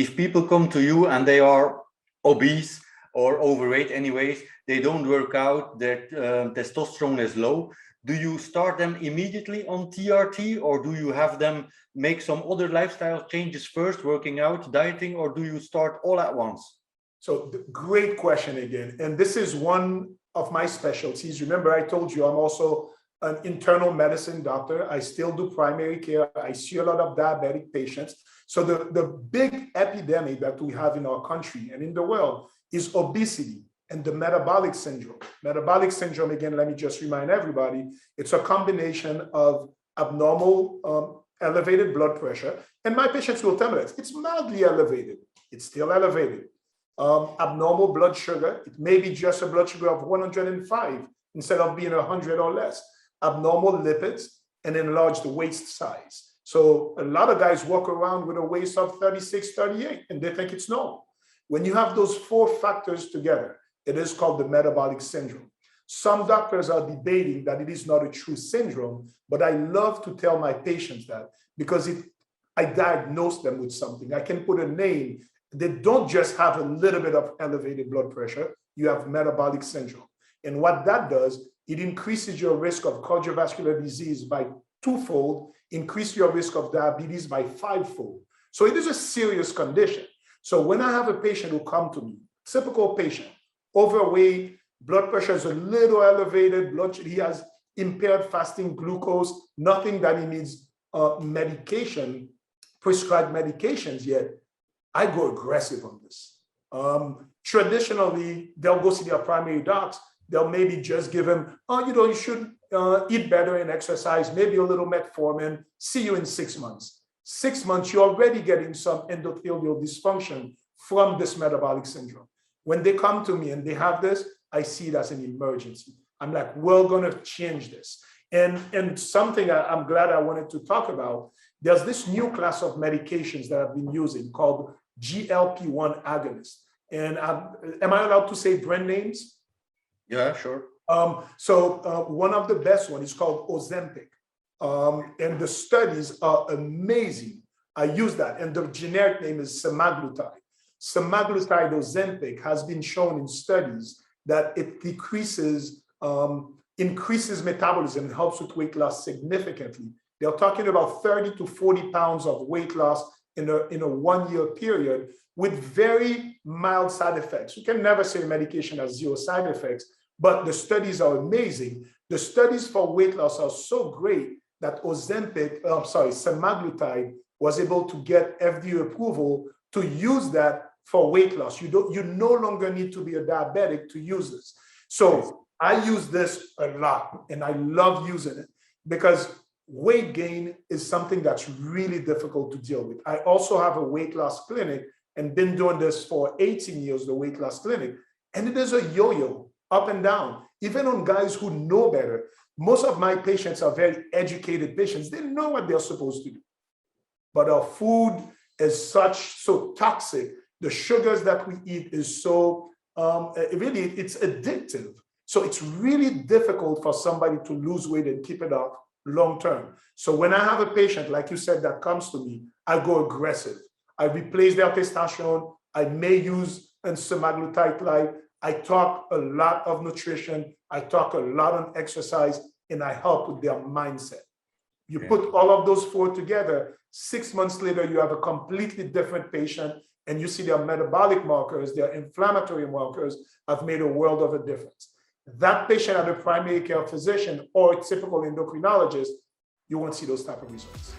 if people come to you and they are obese or overweight anyways, they don't work out, their testosterone is low, do you start them immediately on TRT, or do you have them make some other lifestyle changes first, working out, dieting, or do you start all at once? So great question again. And this is one of my specialties. Remember, I told you I'm also an internal medicine doctor. I still do primary care. I see a lot of diabetic patients. So the big epidemic that we have in our country and in the world is obesity and the metabolic syndrome. Metabolic syndrome, again, let me just remind everybody, it's a combination of abnormal elevated blood pressure. And my patients will tell me that it's mildly elevated. It's still elevated. Abnormal blood sugar, it may be just a blood sugar of 105 instead of being 100 or less. Abnormal lipids and enlarged waist size. So a lot of guys walk around with a waist of 36, 38, and they think it's normal. When you have those four factors together, it is called the metabolic syndrome. Some doctors are debating that it is not a true syndrome, but I love to tell my patients that because I diagnose them with something. I can put a name. They don't just have a little bit of elevated blood pressure, you have metabolic syndrome. And what that does, it increases your risk of cardiovascular disease by twofold, increase your risk of diabetes by fivefold. So it is a serious condition. So when I have a patient who come to me, typical patient, overweight, blood pressure is a little elevated, he has impaired fasting glucose, nothing that he needs medication, prescribed medications yet, I go aggressive on this. Traditionally, they'll go see their primary docs. They'll maybe just give him, you should eat better and exercise, maybe a little metformin, see you in 6 months. 6 months, you're already getting some endothelial dysfunction from this metabolic syndrome. When they come to me and they have this, I see it as an emergency. I'm like, we're gonna change this. And something I'm glad I wanted to talk about, there's this new class of medications that I've been using called GLP-1 agonists. And am I allowed to say brand names? Yeah, sure. One of the best ones is called Ozempic. And the studies are amazing. I use that. And the generic name is semaglutide. Semaglutide Ozempic has been shown in studies that it increases metabolism and helps with weight loss significantly. They're talking about 30 to 40 pounds of weight loss in a 1 year period with very mild side effects. You can never say medication has zero side effects, but the studies are amazing. The studies for weight loss are so great that semaglutide was able to get FDA approval to use that for weight loss. You no longer need to be a diabetic to use this. So I use this a lot and I love using it because weight gain is something that's really difficult to deal with. I also have a weight loss clinic and been doing this for 18 years, the weight loss clinic. And it is a yo-yo, up and down, even on guys who know better. Most of my patients are very educated patients. They know what they're supposed to do. But our food is so toxic. The sugars that we eat is so, it's addictive. So it's really difficult for somebody to lose weight and keep it up long term. So when I have a patient, like you said, that comes to me, I go aggressive. I replace their testosterone. I may use semaglutide light. I talk a lot of nutrition. I talk a lot on exercise, and I help with their mindset. You put all of those four together, 6 months later, you have a completely different patient, and you see their metabolic markers, their inflammatory markers have made a world of a difference. That patient at a primary care physician or a typical endocrinologist, you won't see those type of results.